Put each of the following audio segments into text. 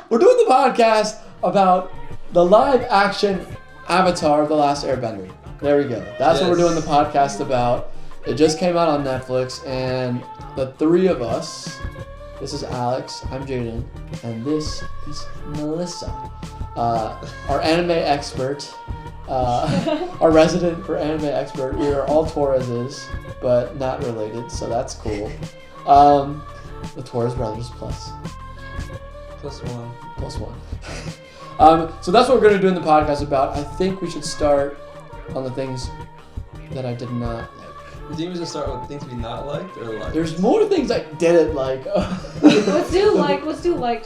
We're doing the podcast about the live action Avatar of The Last Airbender. There we go. That's what we're doing the podcast about. It just came out on Netflix, and the three of us, this is Alex, I'm Jaden, and this is Melissa, our anime expert, our resident for anime expert. We are all Torreses, but not related, so that's cool. The Torres brothers plus one. So that's what we're going to do in the podcast about. I think we should start on the things that I did not like. You think we should start with things we not liked or liked? There's more things I didn't like. Let's do liked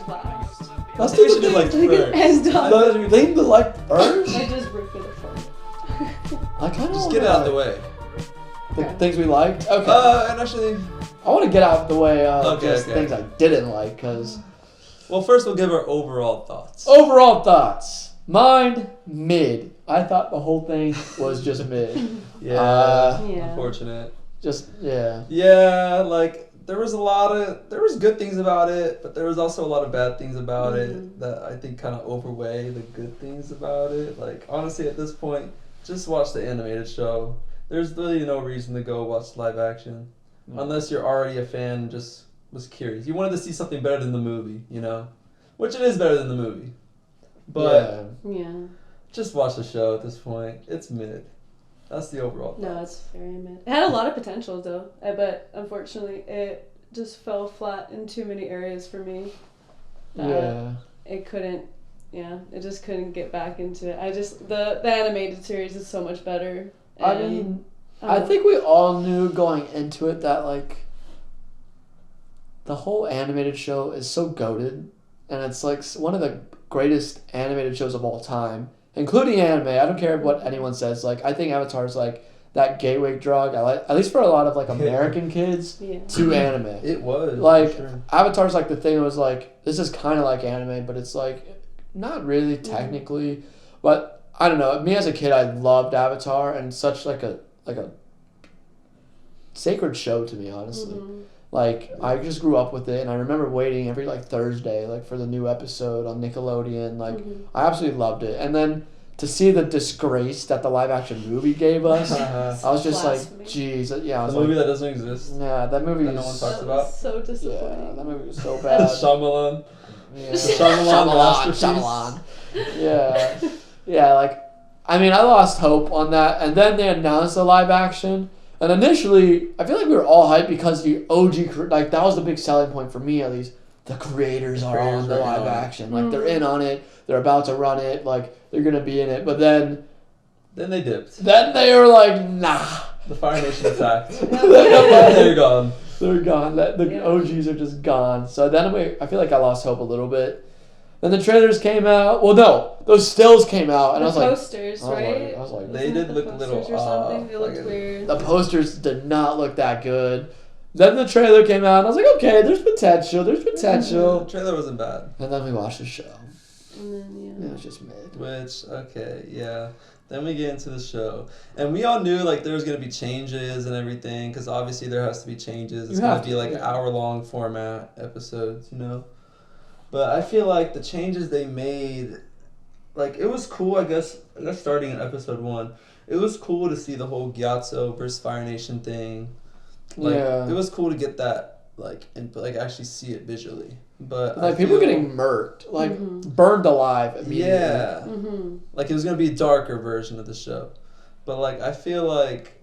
last. Let's do the like first. The thing to like first? I just ripped it apart. I kind of just get it out of the way. The things we liked? Okay. And actually... I want to get out of the way things I didn't like, because... Well, first we'll give our overall thoughts. Overall thoughts. Mine, mid. I thought the whole thing was just mid. Yeah. Unfortunate. Yeah, like, there was good things about it, but there was also a lot of bad things about it that I think kind of overweigh the good things about it. Like, honestly, at this point, just watch the animated show. There's really no reason to go watch live action. Unless you're already a fan and just was curious. You wanted to see something better than the movie, you know? Which it is better than the movie. But just watch the show at this point. It's mid. That's the overall thought. No, it's very mid. It had a lot of potential, though. But unfortunately, it just fell flat in too many areas for me. It couldn't... Yeah, it just couldn't get back into it. The animated series is so much better. I think we all knew going into it that, like, the whole animated show is so goated, and it's, like, one of the greatest animated shows of all time, including anime. I don't care what anyone says. Like, I think Avatar's, like, that gateway drug, at least for a lot of, like, American kids, to anime. It was. Like, Avatar's, like, the thing that was, like, this is kind of like anime, but it's, like, not really technically, but, I don't know. Me as a kid, I loved Avatar, and such, like a sacred show to me, honestly. Like, I just grew up with it, and I remember waiting every, like, Thursday, like, for the new episode on Nickelodeon. Like, I absolutely loved it. And then to see the disgrace that the live-action movie gave us, I was just like, geez. Yeah, I was movie that doesn't exist. Yeah, that movie that no one talks about. So disappointing. Yeah, that movie was so bad. Shyamalan. Yeah. Shyamalan. Yeah. Yeah, like, I mean, I lost hope on that. And then they announced the live action. And initially, I feel like we were all hyped because the OG, like, that was the big selling point for me, at least. The creators are on the live action. Like, they're in on it. They're about to run it. Like, they're going to be in it. But then they dipped. Then they were like, nah. The Fire Nation attacked. They're gone. They're gone. The OGs are just gone. So then I feel like I lost hope a little bit. Then the trailers came out. Well, no, those stills came out, and I was like, posters, right? I was like, they did look a little off. They looked weird. The posters did not look that good. Then the trailer came out, and I was like, okay, there's potential. The trailer wasn't bad. And then we watched the show. And then, it was just mid. Then we get into the show. And we all knew, like, there was going to be changes and everything, because obviously there has to be changes. It's going to be, like, hour-long format episodes, you know? But I feel like the changes they made, like, it was cool, I guess starting in episode 1, it was cool to see the whole Gyatso versus Fire Nation thing. Like, it was cool to get that, like, and like actually see it visually. But like, people were getting murked, like, burned alive immediately. Yeah. Like, it was going to be a darker version of the show. But, like, I feel like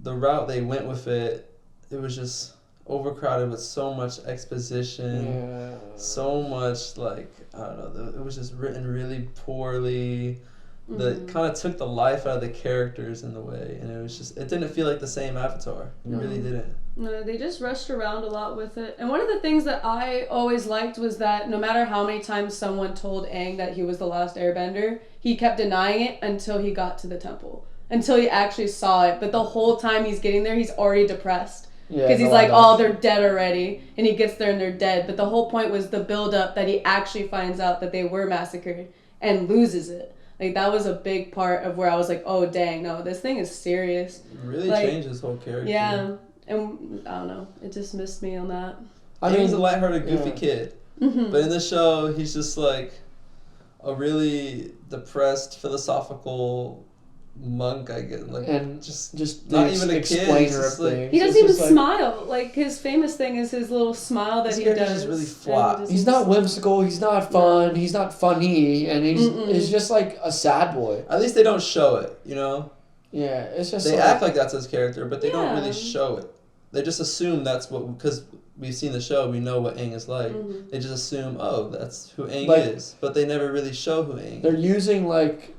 the route they went with it was just overcrowded with so much exposition, so much, like, I don't know, it was just written really poorly. That kind of took the life out of the characters in the way, and it didn't feel like the same Avatar. It really didn't. No, they just rushed around a lot with it. And one of the things that I always liked was that no matter how many times someone told Aang that he was the last Airbender, he kept denying it until he got to the temple, until he actually saw it. But the whole time he's getting there, he's already depressed. Because he's like, oh, they're dead already. And he gets there and they're dead. But the whole point was the build-up that he actually finds out that they were massacred and loses it. Like, that was a big part of where I was like, oh, dang, no, this thing is serious. It really changed his whole character. Yeah. And I don't know. It just missed me on that. I mean, he's a lighthearted, goofy kid. Mm-hmm. But in the show, he's just like a really depressed, philosophical monk, I guess. Like, and just not even a kid. Things. He doesn't even smile. Like, his famous thing is his little smile that he does. His just really flat. He's not whimsical. He's not fun. He's not funny, and he's just like a sad boy. At least they don't show it, you know. Yeah, it's just they act like that's his character, but they don't really show it. They just assume that's what, because we've seen the show, we know what Aang is like. Mm-hmm. They just assume, oh, that's who Aang is, but they never really show who Aang. They're using like.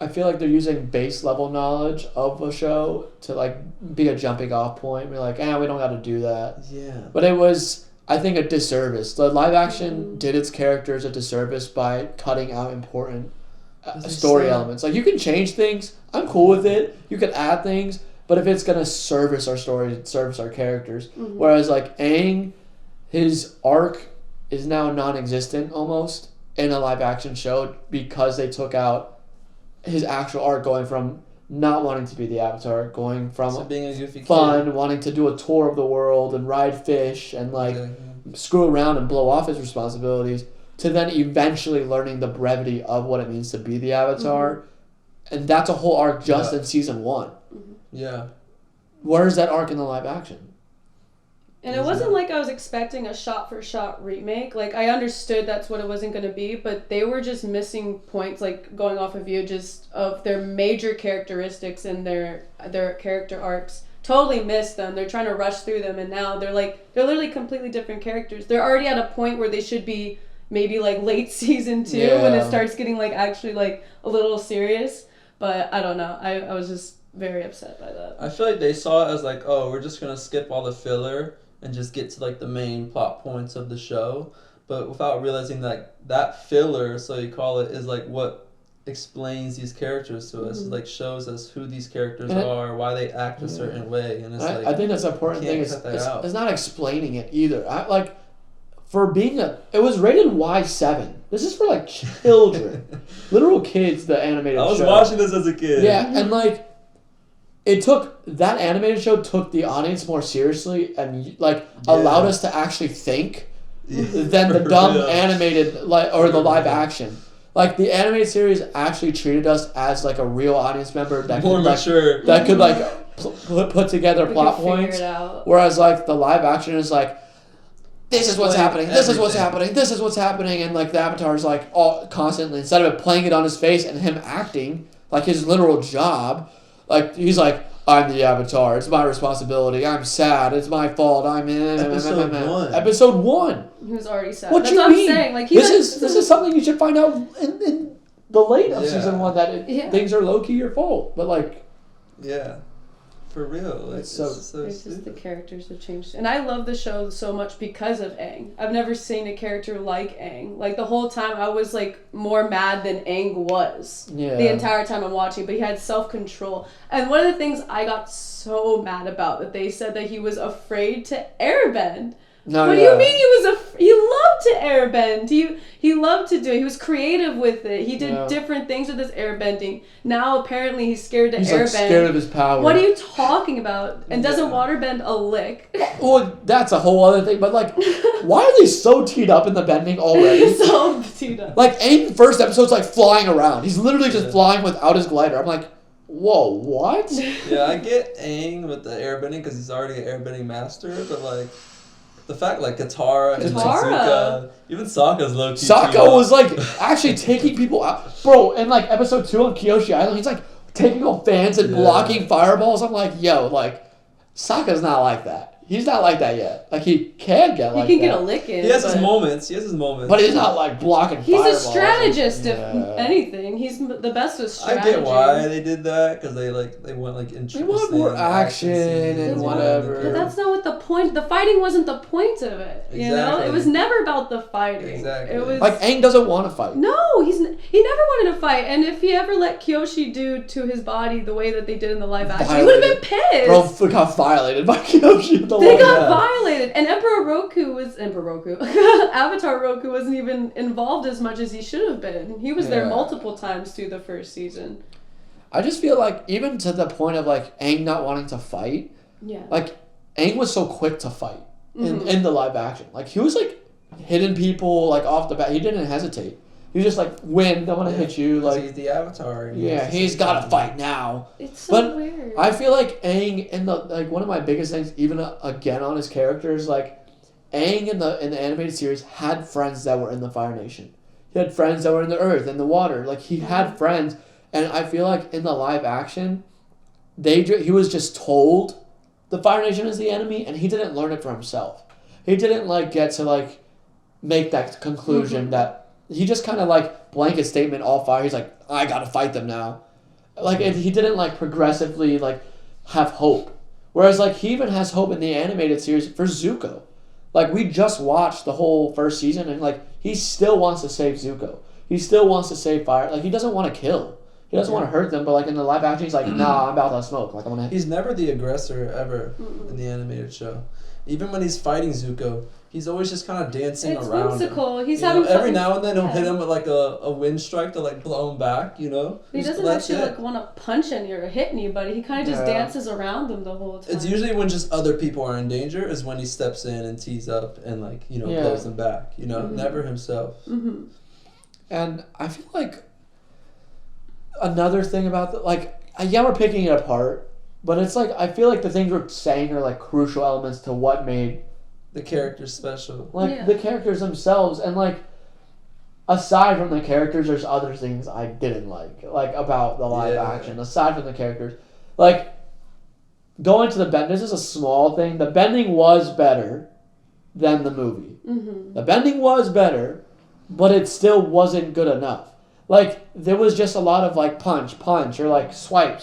I feel like they're using base level knowledge of a show to like be a jumping off point. We're like, we don't got to do that. Yeah. But it was, I think, a disservice. The live action did its characters a disservice by cutting out important story elements. Like, you can change things. I'm cool with it. You can add things. But if it's going to service our story, service our characters. Mm-hmm. Whereas, like, Aang, his arc is now non-existent almost in a live action show because they took out his actual arc, going from not wanting to be the Avatar, going from being a goofy fun, kid, wanting to do a tour of the world and ride fish and like screw around and blow off his responsibilities, to then eventually learning the brevity of what it means to be the Avatar. Mm-hmm. And that's a whole arc just in season 1. Mm-hmm. Yeah. Where's that arc in the live action? And it wasn't like I was expecting a shot-for-shot remake. Like, I understood that's what it wasn't going to be, but they were just missing points, like, going off of you, just of their major characteristics and their character arcs. Totally missed them. They're trying to rush through them, and now they're literally completely different characters. They're already at a point where they should be maybe, like, late season 2 when it starts getting, like, actually, like, a little serious. But I don't know. I was just very upset by that. I feel like they saw it as, like, oh, we're just going to skip all the filler and just get to like the main plot points of the show, but without realizing that filler, so you call it, is like what explains these characters to us. It like shows us who these characters are, why they act a certain way, and it's I think that's an important thing. It's not explaining it either. It was rated Y7. This is for like children, literal kids. The animated show. I was watching this as a kid. Yeah, and like. That animated show took the audience more seriously and allowed us to actually think than the dumb animated the live action. Like, the animated series actually treated us as like a real audience member that could put together plot points. Whereas like the live action is like, this is what's happening, this is what's happening, this is what's happening, and like the Avatar is like all constantly, instead of it playing it on his face and him acting like his literal job. Like, he's like, I'm the Avatar. It's my responsibility. I'm sad. It's my fault. I'm in Episode 1. He was already sad. What That's you what mean? I'm saying. Like, this is something you should find out in the late of season 1, that things are low key your fault. But like, for real, like, it's just the characters have changed, and I love the show so much because of Aang. I've never seen a character like Aang. Like, the whole time I was like more mad than Aang was the entire time I'm watching, but he had self-control. And one of the things I got so mad about, that they said that he was afraid to airbend. No, what do you mean he loved to airbend? He loved to do it. He was creative with it. He did different things with his airbending. Now apparently he's scared to airbend. He's like scared of his power. What are you talking about? And doesn't waterbend a lick. Well, that's a whole other thing. But like, why are they so teed up in the bending already? So teed up. Like, Aang, first episode's like flying around. He's literally just flying without his glider. I'm like, whoa, what? Yeah, I get Aang with the airbending because he's already an airbending master, but like, the fact, like, Katara and Sokka, even Sokka's low-key. Sokka was, like, actually taking people out. Bro, in, like, episode 2 on Kyoshi Island, he's, like, taking off fans and blocking fireballs. I'm like, yo, like, Sokka's not like that. He's not like that yet. Like, he can get like that. He can get a lick in. He has his moments. But he's not, like, blocking fireballs. He's a strategist, if anything. He's the best with strategy. I get why they did that, because they want, like, interesting. They want more action and whatever. But that's not what the point... The fighting wasn't the point of it, you know? It was never about the fighting. Exactly. It was... Like, Aang doesn't want to fight. No, he never wanted to fight. And if he ever let Kyoshi do to his body the way that they did in the live action, he would have been pissed. Bro got violated by Kyoshi. They got violated, and Avatar Roku wasn't even involved as much as he should have been. He was there multiple times through the first season. I just feel like, even to the point of like Aang not wanting to fight, like Aang was so quick to fight in the live action. Like, he was like hitting people like off the bat. He didn't hesitate. He was just like, win, I'm gonna hit you. Like he's the Avatar. He's gotta fight now. It's so weird. I feel like Aang in the like one of my biggest things, even again on his characters, like Aang in the animated series had friends that were in the Fire Nation. He had friends that were in the earth and the water. Like he had friends, and I feel like in the live action, he was just told the Fire Nation is the enemy, and he didn't learn it for himself. He didn't like get to like make that conclusion that he just kind of like blanket statement all fire. He's like, I gotta fight them now. Like he didn't like progressively like have hope. Whereas like he even has hope in the animated series for Zuko. Like we just watched the whole first season, and like he still wants to save Zuko. He still wants to save Fire. Like he doesn't want to kill. He doesn't want to hurt them. But like in the live action, he's like, nah, I'm about to smoke. Like I'm gonna. He's never the aggressor ever in the animated show. Even when he's fighting Zuko, he's always just kind of dancing around. It's whimsical. Him. He's having fun. Every now and then he'll hit him with like a wind strike to like blow him back. You know. He doesn't actually like want to punch any or hit anybody. He kind of just dances around them the whole time. It's usually when just other people are in danger is when he steps in and tees up and like blows them back. You know, never himself. Mm-hmm. And I feel like another thing about we're picking it apart, but it's like I feel like the things we're saying are like crucial elements to what made the characters special. Like the characters themselves, and like aside from the characters, there's other things I didn't like about the live action. Aside from the characters, like going to the bend. This is a small thing. The bending was better than the movie. Mm-hmm. The bending was better, but it still wasn't good enough. Like there was just a lot of like punch, or like swipe.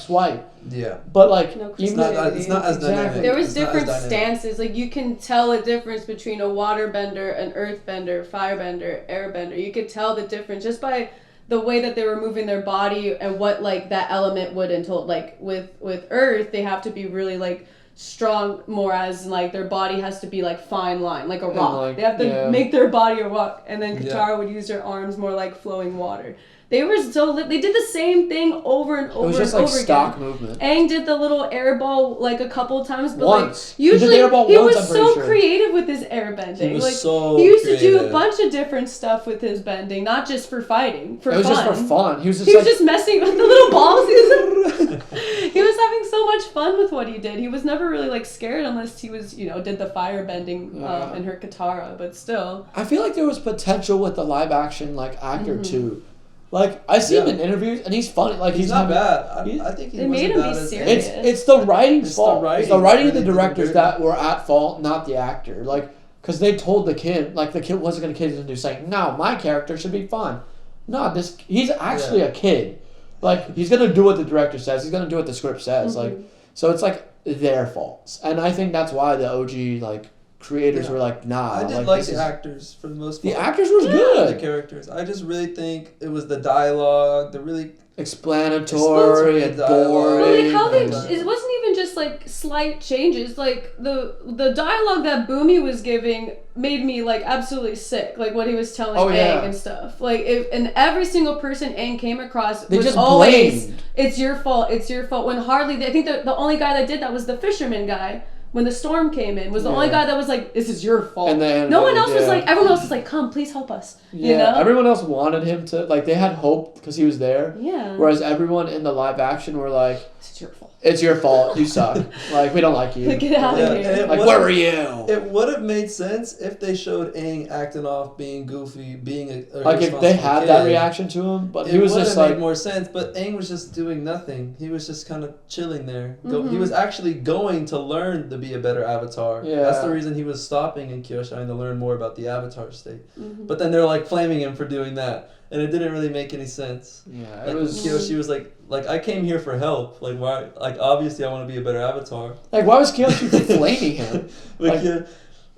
Yeah. But like it's not as dynamic. There was different stances. Like you can tell a difference between a waterbender, an earthbender, firebender, airbender. You could tell the difference just by the way that they were moving their body and what like that element would entail. Like with earth, they have to be really like strong more as like their body has to be like fine line, like a rock. Like, they have to make their body a rock, and then Katara would use her arms more like flowing water. They were they did the same thing over and over and over again. It was just like stock movement. Aang did the little air ball like a couple times, but once. Like usually he was so creative with his air bending. He was like so he used creative. to do a bunch of different stuff with his bending, not just for fighting, for fun. It was just for fun. He was just messing with the little balls. He was having so much fun with what he did. He was never really like scared unless he was, did the fire bending in her Katara, but still. I feel like there was potential with the live action like actor too. Like I see him in interviews, and he's funny. Like he's not bad. I think they made him be serious. It's the writing's fault. It's the writing of the directors that were at fault, not the actor. Like because they told the kid, like the kid wasn't gonna kid into saying, "No, my character should be fun." No, he's actually a kid. Like he's gonna do what the director says. He's gonna do what the script says. Like so, it's like their faults, and I think that's why the OG like creators were like, nah. I did like the actors for the most part. The actors was good. The characters. I just really think it was the dialogue, the really explanatory and boring. Well, like how it wasn't even just like slight changes. Like the dialogue that Boomy was giving made me like absolutely sick. Like what he was telling Aang and stuff. Like and every single person Aang came across was just always blamed. It's your fault. It's your fault. When hardly I think the only guy that did that was the fisherman guy. When the storm came in, was the only guy that was like, "This is your fault." And no one else was like. Everyone else was like, "Come, please help us." Yeah, you know? Everyone else wanted him to like. They had hope because he was there. Yeah. Whereas everyone in the live action were like, "It's your fault. It's your fault. You suck. Like we don't like you. Get out of here. Like where were you?" It would have made sense if they showed Aang acting off, being goofy, being a like if they had that reaction to him, but he was just like made more sense. But Aang was just doing nothing. He was just kind of chilling there. He was actually going to learn to be a better Avatar. Yeah. That's the reason he was stopping in Kyoshine to learn more about the Avatar state. But then they're like flaming him for doing that, and it didn't really make any sense. Yeah, it was. Kyoshi was like I came here for help. Like why? Like obviously I want to be a better Avatar. Like why was Kyoshi flaming him?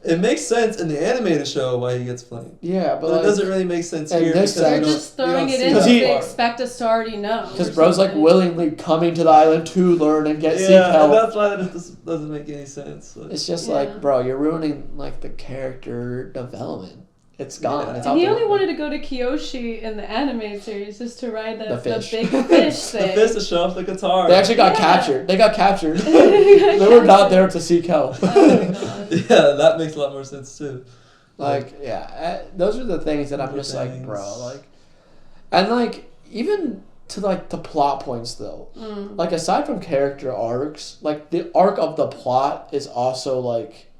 It makes sense in the animated show why he gets flamed. Yeah, but it doesn't really make sense here because they're just throwing it in because they expect us to already know. Because bro's like willingly coming to the island to learn and get seek help. And that's why it doesn't make any sense. It's just like, bro, you're ruining like the character development. It's gone. Yeah. It's and he only wanted to go to Kyoshi in the anime series just to ride the big fish thing. The fish to show off the guitar. They actually got captured. They got captured. They were not there to seek help. Oh my god. Yeah, that makes a lot more sense too. Like those are the things that I'm just like, bro, like, and like even to like the plot points though, like aside from character arcs, like the arc of the plot is also like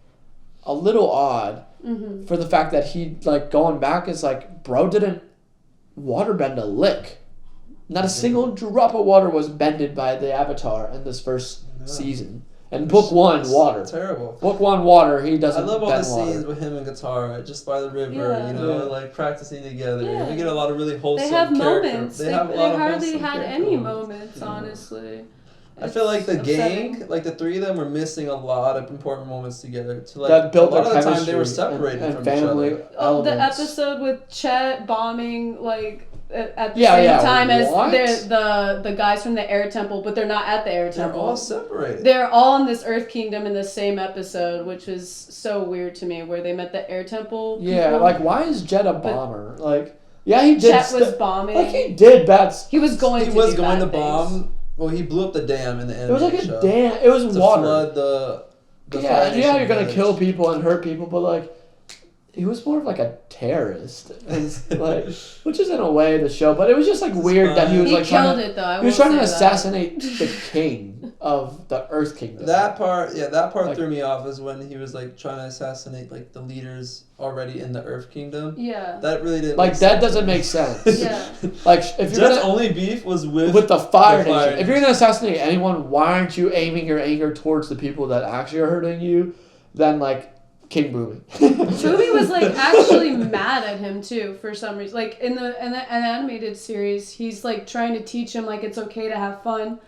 a little odd for the fact that he like going back is like, bro didn't waterbend a lick. Not a single drop of water was bended by the Avatar in this first season. And book one, water. Terrible. Book one, water. He doesn't. I love all the water. scenes with him and Katara just by the river, like practicing together. Yeah. We get a lot of really wholesome. They have character. moments. They have a lot of hardly had any moments, honestly. I feel like the gang, like the three of them, were missing a lot of important moments together. To like that built a lot their of the time they were separated and from family each other. elements. The episode with Chet bombing like at the same time as the guys from the Air Temple, but they're not at the Air Temple. They're all separated. They're all in this Earth Kingdom in the same episode, which is so weird to me, where they met the Air Temple people. Yeah, like why is Jet a bomber? Like, yeah, he did. Chet was bombing. Like he did bad. He was going to bomb. Well, he blew up the dam in the end. It was like a dam. It was water. Flood the you're gonna kill people and hurt people, but like, he was more of like a terrorist, and like, which is in a way the show, but it was just like weird that he was like trying to assassinate the king of the Earth Kingdom. That part like, threw me off, is when he was like trying to assassinate like the leaders already in the Earth Kingdom. Yeah. That really didn't. Like that doesn't make sense. Yeah. Like if you're only beef was with the Fire Nation. If you're gonna assassinate anyone, why aren't you aiming your anger towards the people that actually are hurting you? Then like. King Booby. Booby was like actually mad at him too for some reason. Like in the animated series, he's like trying to teach him like it's okay to have fun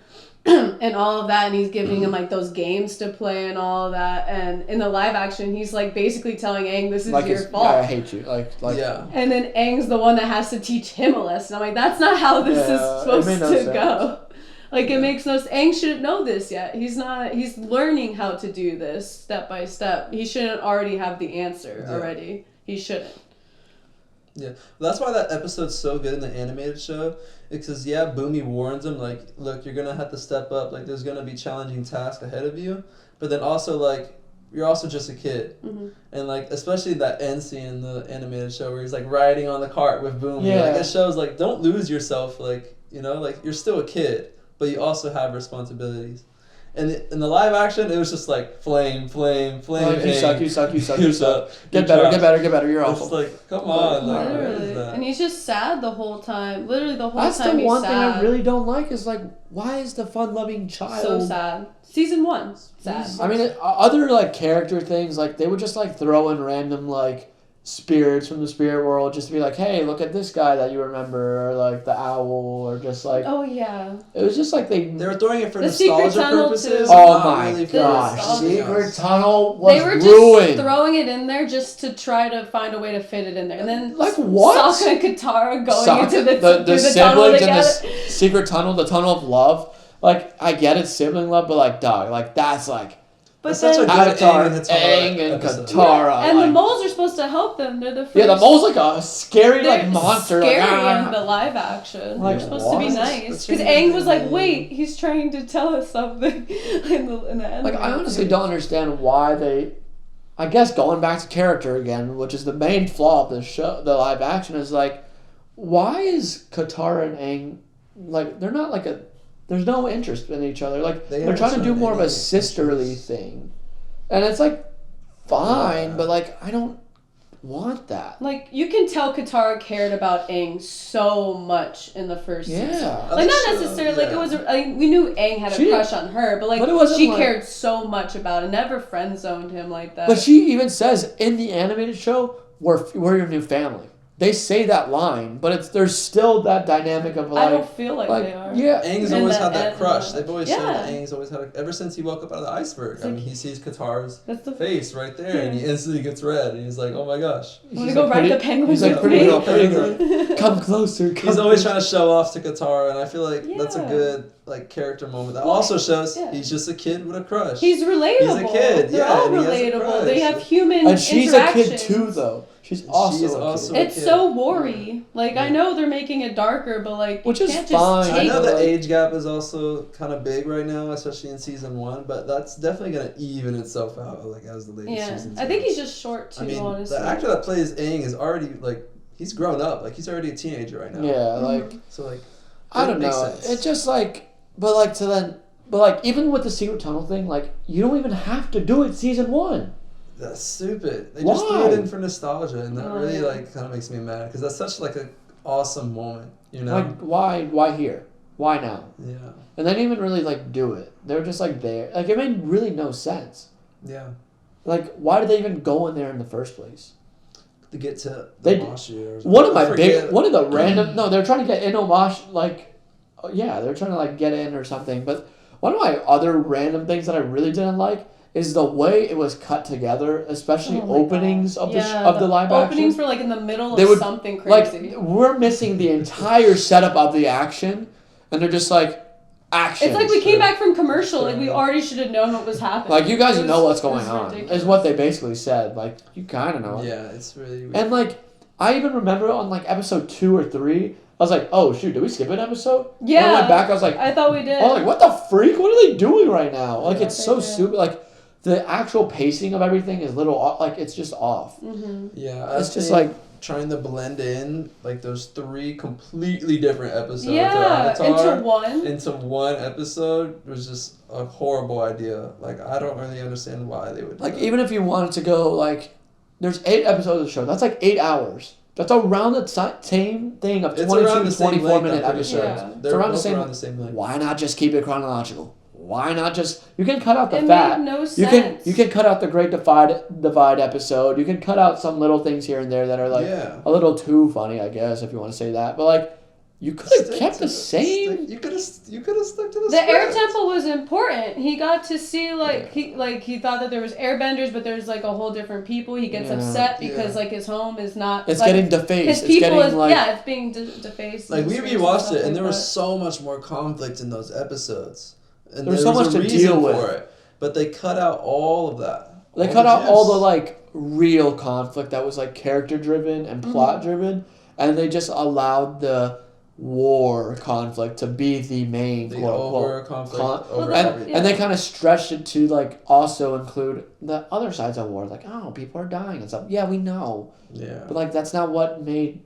and all of that, and he's giving him like those games to play and all of that. And in the live action, he's like basically telling Aang, "This is like your fault. I hate you." Like yeah. And then Aang's the one that has to teach him a lesson. I'm like, that's not how this is supposed to go. Like, it makes no sense. Aang shouldn't know this yet. He's learning how to do this step by step. He shouldn't already have the answer already. He shouldn't. Yeah. Well, that's why that episode's so good in the animated show. Because, Boomy warns him, like, look, you're going to have to step up. Like, there's going to be challenging tasks ahead of you. But then also, like, you're also just a kid. Mm-hmm. And, like, especially that end scene in the animated show where he's, like, riding on the cart with Boomy. Yeah. Like, it shows, like, don't lose yourself. Like, like, you're still a kid. But you also have responsibilities. And in the live action, it was just like flame. You suck. Get better. You're awful. It's like, come on. Like, literally. And he's just sad the whole time. Literally the whole time he's sad. That's the one thing I really don't like is like, why is the fun-loving child... So sad. Season 1, sad. I mean, other like character things, like they would just like throw in random like spirits from the spirit world just to be like, hey, look at this guy that you remember, or like the owl, or just like, oh yeah, it was just like they were throwing it for nostalgia purposes. Oh my gosh, Secret Tunnel was ruined. They were just throwing it in there just to try to find a way to fit it in there, and then like what? Sokka and Katara going into the siblings tunnel in the secret tunnel, the tunnel of love. Like I get it, sibling love, but like dog, like that's like. But such a good Avatar, Aang and Katara. Yeah, and the moles are supposed to help them. They're the first. Yeah, the mole's like a scary like monster. Scary like, in the live action. Like, they're supposed to be nice. Because Aang was like, wait, he's trying to tell us something in the end. Like, I honestly don't understand why they... I guess going back to character again, which is the main flaw of the show, the live action, is like, why is Katara and Aang... Like, they're not like a... There's no interest in each other. Like, they're trying to do more of a sisterly thing. And it's, like, fine, but, like, I don't want that. Like, you can tell Katara cared about Aang so much in the first season. Like, not necessarily, like, it was... Like, we knew Aang had a crush on her, but, like, she cared so much about it. Never friend-zoned him like that. But she even says, in the animated show, we're your new family. They say that line, but there's still that dynamic of like... I don't feel like they are. Yeah. Aang's always had that crush. They've always shown that Aang's always had ever since he woke up out of the iceberg. I mean, he sees Katara's face right there, and he instantly gets red, and he's like, oh my gosh. I'm going to go ride the penguins with me. Come closer. He's always trying to show off to Katara, and I feel like that's a good like character moment. That also shows he's just a kid with a crush. He's relatable. He's a kid. They're all relatable. They have human and she's interactions. a kid too, though. She's also it's so war-y. Like, I know they're making it darker, but like, which is fine. I know the age gap is also kind of big right now, especially in season 1, but that's definitely gonna even itself out like as the latest seasons. I think he's just short too. Honestly, the actor that plays Aang is already like he's grown up. Like he's already a teenager right now. Yeah, like so like I don't know. Sense. It's just like, but like even with the secret tunnel thing, like you don't even have to do it season 1. That's stupid. They just threw it in for nostalgia, and that really like kind of makes me mad because that's such like an awesome moment, you know? Like why here? Why now? Yeah. And they didn't even really like do it. They were just like there. Like it made really no sense. Yeah. Like why did they even go in there in the first place? To get to the Omashi or something. One of the random they're trying to get in Omashi they're trying to like get in or something. But one of my other random things that I really didn't like is the way it was cut together, especially openings of the live action. Openings were like in the middle of something crazy. Like we're missing the entire setup of the action, and they're just like action. It's like we came back from commercial, like we already should have known what was happening. Like you guys know what's going on. Ridiculous. Is what they basically said. Like you kind of know. Yeah, it's really weird. And like I even remember on like episode 2 or 3. I was like, oh shoot, did we skip an episode? Yeah. And I went back. I was like, I thought we did. I was like, what the freak? What are they doing right now? Like it's so stupid. Like. The actual pacing of everything is it's just off. Mm-hmm. Yeah, it's just like trying to blend in like those 3 completely different episodes. Into one episode was just a horrible idea. Like I don't really understand why they would. Like even if you wanted to go like, there's 8 episodes of the show. That's like 8 hours. That's around the same thing of 22 to 24 minute episodes. Yeah. It's around the same length. Why not just keep it chronological? Why not just... You can cut out the fat. It made no sense. You can cut out the Great Divide episode. You can cut out some little things here and there that are like a little too funny, I guess, if you want to say that. But like, you could have kept the same... You could have stuck to the script. Air Temple was important. He got to see he thought that there was airbenders, but there's like a whole different people. He gets upset because like his home is not... It's getting defaced. His people it's being defaced. Like we rewatched it, and there was so much more conflict in those episodes. And there's so much to deal with for it, but they cut out all of that. They cut out all the like real conflict that was like character driven and plot driven, and they just allowed the war conflict to be the main and they kind of stretched it to like also include the other sides of war, like people are dying and stuff. Yeah, we know. Yeah. But like that's not what made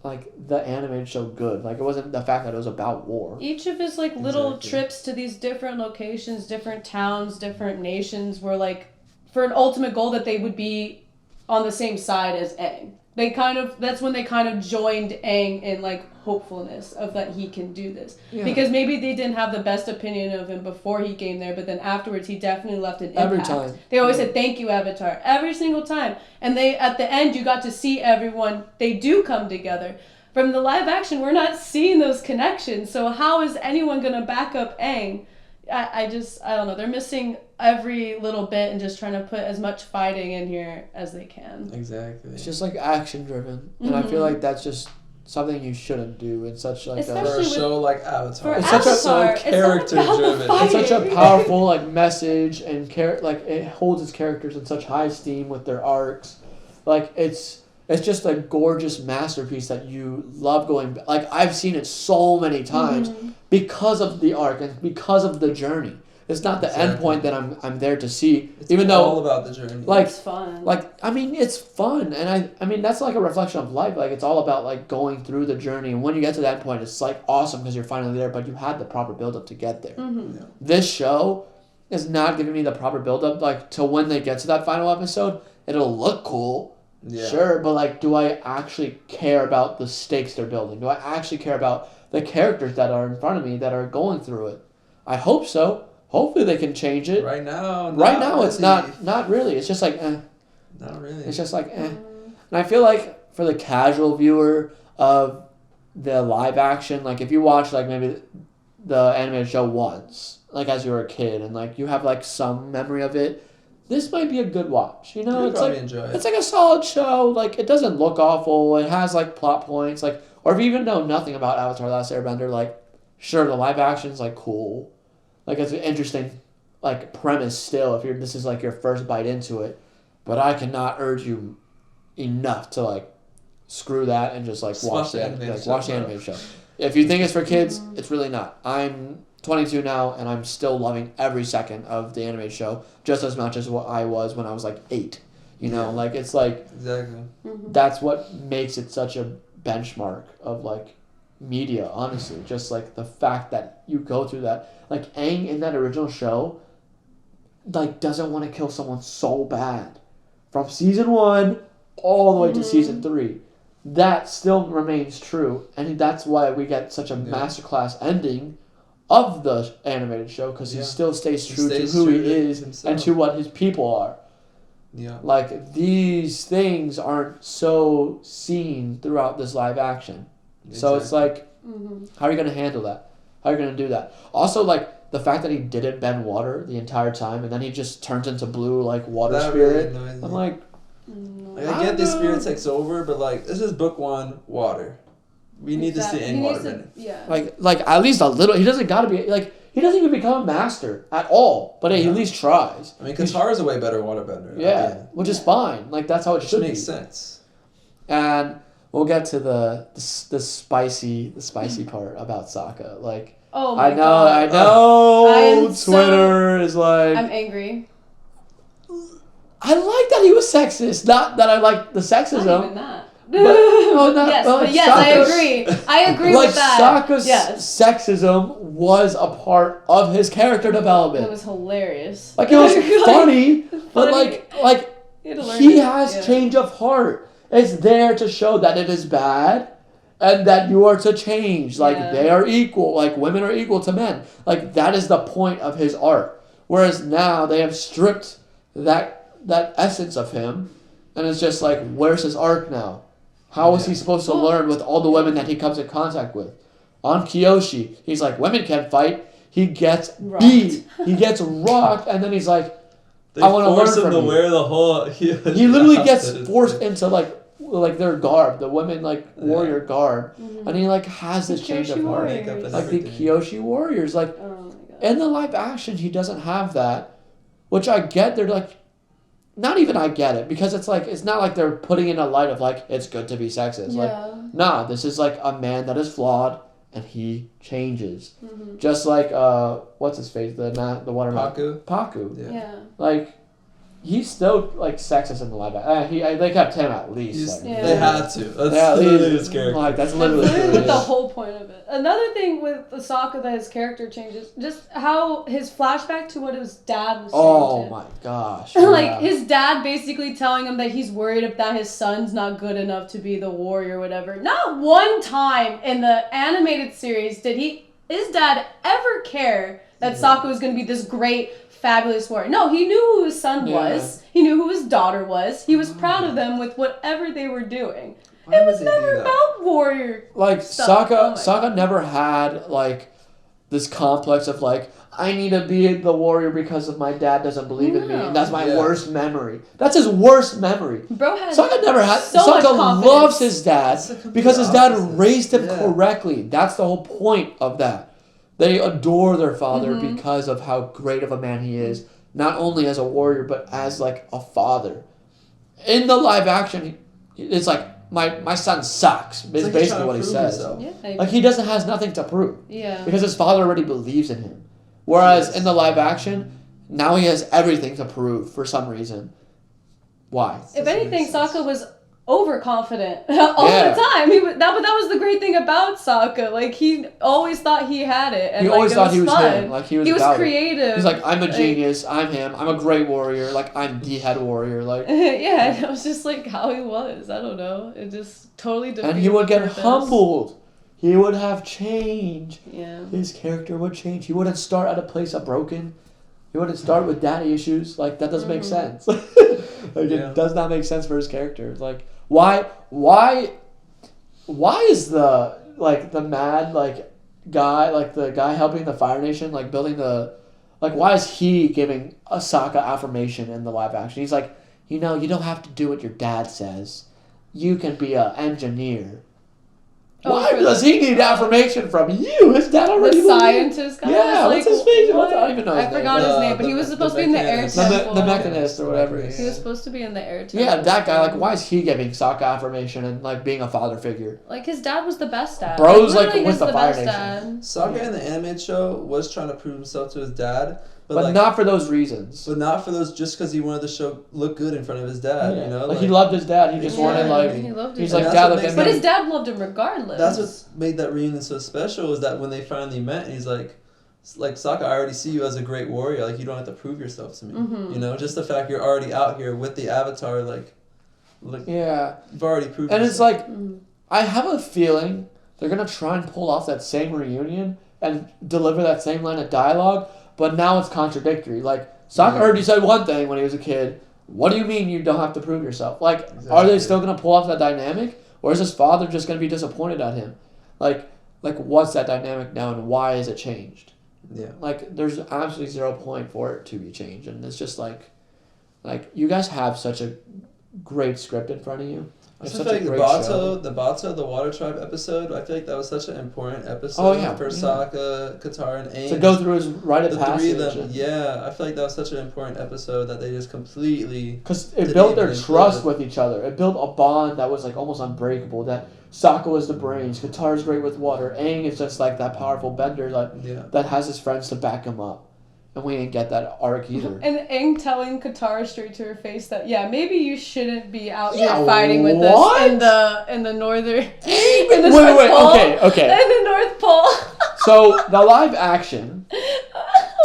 like the animated show good. Like it wasn't the fact that it was about war. Each of his like little trips to these different locations, different towns, different nations were like for an ultimate goal that they would be on the same side as Aang. That's when they kind of joined Aang in like hopefulness of that he can do this. Yeah. Because maybe they didn't have the best opinion of him before he came there, but then afterwards he definitely left an impact. Every time. They always said, thank you, Avatar. Every single time. And they at the end you got to see everyone, they do come together. From the live action, we're not seeing those connections. So how is anyone going to back up Aang? I don't know. They're missing every little bit and just trying to put as much fighting in here as they can. Exactly. It's just like action driven. And I feel like that's just something you shouldn't do in such like for a show like Avatar. It's so character driven. It's such a powerful like message and like it holds its characters in such high esteem with their arcs. Like it's just a gorgeous masterpiece that you love going back. Like I've seen it so many times because of the arc and because of the journey. It's not the end point that I'm there to see. It's all about the journey. Like it's fun. Like I mean, it's fun, and I mean that's like a reflection of life. Like it's all about like going through the journey, and when you get to that point, it's like awesome because you're finally there. But you had the proper build up to get there. Yeah. This show is not giving me the proper build up. Like to when they get to that final episode, it'll look cool. Yeah. Sure, but like, do I actually care about the stakes they're building? Do I actually care about the characters that are in front of me that are going through it? I hope so. Hopefully they can change it. Right now, it's not really. It's just like, Not really. It's just like, And I feel like for the casual viewer of the live action, like if you watch like maybe the animated show once, like as you were a kid, and like you have like some memory of it, this might be a good watch. You know, it's like it's like a solid show. Like it doesn't look awful. It has like plot points. Like, or if you even know nothing about Avatar: The Last Airbender, like sure the live action's like cool. Like it's an interesting like premise still if this is like your first bite into it. But I cannot urge you enough to like screw that and just like watch the animated show. If you think it's for kids, it's really not. I'm 22 now, and I'm still loving every second of the animated show just as much as what I was when I was like 8. You know, like it's like exactly. That's what makes it such a benchmark of like media. Honestly, just like the fact that you go through that. Like Aang in that original show, like doesn't want to kill someone so bad, from season 1 all the way to season 3. That still remains true, and that's why we get such a masterclass ending of the animated show, because he still stays true to who he is himself. And to what his people are. Yeah. Like, these things aren't so seen throughout this live action. Exactly. So it's like, how are you going to handle that? How are you going to do that? Also, like, the fact that he didn't bend water the entire time, and then he just turns into blue, like, water spirit. Really I'm like... I get the spirit takes over, but, like, this is book 1, water. We need to see Aang water bending. Yeah. Like, at least a little... He doesn't got to be... Like... He doesn't even become a master at all, but he at least tries. I mean, Katara's a way better waterbender. Yeah, which is fine. Like, that's how it should be. Makes sense. And we'll get to the spicy part about Sokka. Like, oh my God. I know. Twitter is like... I'm angry. I like that he was sexist. Not that I like the sexism. Not even that. I agree. I agree with that. Sokka's sexism was a part of his character development. It was hilarious. Like, it was funny, but like he has change of heart. It's there to show that it is bad and that you are to change. Like, they are equal. Like, women are equal to men. Like, that is the point of his art. Whereas now they have stripped that essence of him, and it's just like, where's his arc now? How is he supposed to learn with all the women that he comes in contact with? On Kyoshi, he's like, women can't fight. He gets beat. He gets rocked, and then he's like, I want to learn from you. They force him to wear the whole... He literally gets forced into, like their garb, the women, like, warrior garb. And he, like, has this change of heart. Like, the Kyoshi warriors. Like, in the live action, he doesn't have that. Which I get. They're, like... Not even I get it, because it's like, it's not like they're putting in a light of like, it's good to be sexist. Like, nah, this is like a man that is flawed and he changes. Just like, what's his face? The waterman. Paku. Yeah. Like, he's still like sexist in the live action. They kept him at least. Like, they had to. That's literally his character. Like, that's literally the whole point of it. Another thing with Sokka that his character changes, just how his flashback to what his dad was saying. Oh my gosh. Like, his dad basically telling him that he's worried that his son's not good enough to be the warrior or whatever. Not one time in the animated series did his dad ever care that Sokka was going to be this great, fabulous warrior. No, he knew who his son was. He knew who his daughter was. He was proud of them with whatever they were doing. It was never about warrior. Like, Sokka never had, like, this complex of, like, I need to be the warrior because of my dad doesn't believe in me. And that's my worst memory. That's his worst memory. Bro had Sokka never had... Sokka loves his dad because his dad raised him correctly. That's the whole point of that. They adore their father because of how great of a man he is. Not only as a warrior, but as, like, a father. In the live action, it's like, my son sucks, is like basically what he says. Like, he has nothing to prove. Yeah. Because his father already believes in him. Whereas in the live action, now he has everything to prove for some reason. Why? If anything, Sokka was overconfident all the time. But that was the great thing about Sokka. Like, he always thought he had it. And he always thought he was him. Like, he was creative. He's like, I'm a genius. I'm him. I'm a great warrior. Like, I'm the head warrior. Like, it was just like how he was. I don't know. It just totally defeated. And he would get humbled. He would have change. Yeah. His character would change. He wouldn't start at a place of broken. He wouldn't start with daddy issues. Like, that doesn't make sense. It does not make sense for his character. Like, why is the mad, like, guy, like, the guy helping the Fire Nation, like, building why is he giving a Sokka affirmation in the live action? He's like, you don't have to do what your dad says. You can be an engineer. Why does he need affirmation from you? His dad already the scientist guy. Yeah, what's his face? I don't even know his I name. forgot his name, but he was supposed to be in the air temple. The mechanist or whatever. He was supposed to be in the air temple. Yeah, that guy. Like, why is he giving Sokka affirmation and like being a father figure? Like his dad was the best dad. Bro's like with the Fire Nation. Sokka in the animated show was trying to prove himself to his dad. But like, not for those reasons. But not for those, just because he wanted the show look good in front of his dad, you know? Like he loved his dad. He just wanted like... He loved his dad. Like, dad look at me. But his dad loved him regardless. That's what made that reunion so special, is that when they finally met, and he's like, Sokka, I already see you as a great warrior. Like, you don't have to prove yourself to me. Mm-hmm. You know? Just the fact you're already out here with the Avatar, like yeah. You've already proved and yourself. It's like, I have a feeling they're going to try and pull off that same reunion and deliver that same line of dialogue, but now it's contradictory. Like, Sokka already said one thing when he was a kid. What do you mean you don't have to prove yourself? Like, are they still going to pull off that dynamic? Or is his father just going to be disappointed at him? Like, what's that dynamic now and why is it changed? Yeah. Like, there's absolutely 0 point for it to be changed. And it's just like, you guys have such a great script in front of you. I feel like the Water Tribe episode, I feel like that was such an important episode for Sokka, Katara, and Aang. To go through his rite of passage. The 3 of them, I feel like that was such an important episode that they just completely... Because it built their trust with each other. It built a bond that was like almost unbreakable. That Sokka was the brains, Katara's great with water, Aang is just like that powerful bender that has his friends to back him up. And we didn't get that arc either. And Aang telling Katara straight to her face that, maybe you shouldn't be out here fighting with us in the northern... Wait, okay. In the North Pole. So, the live action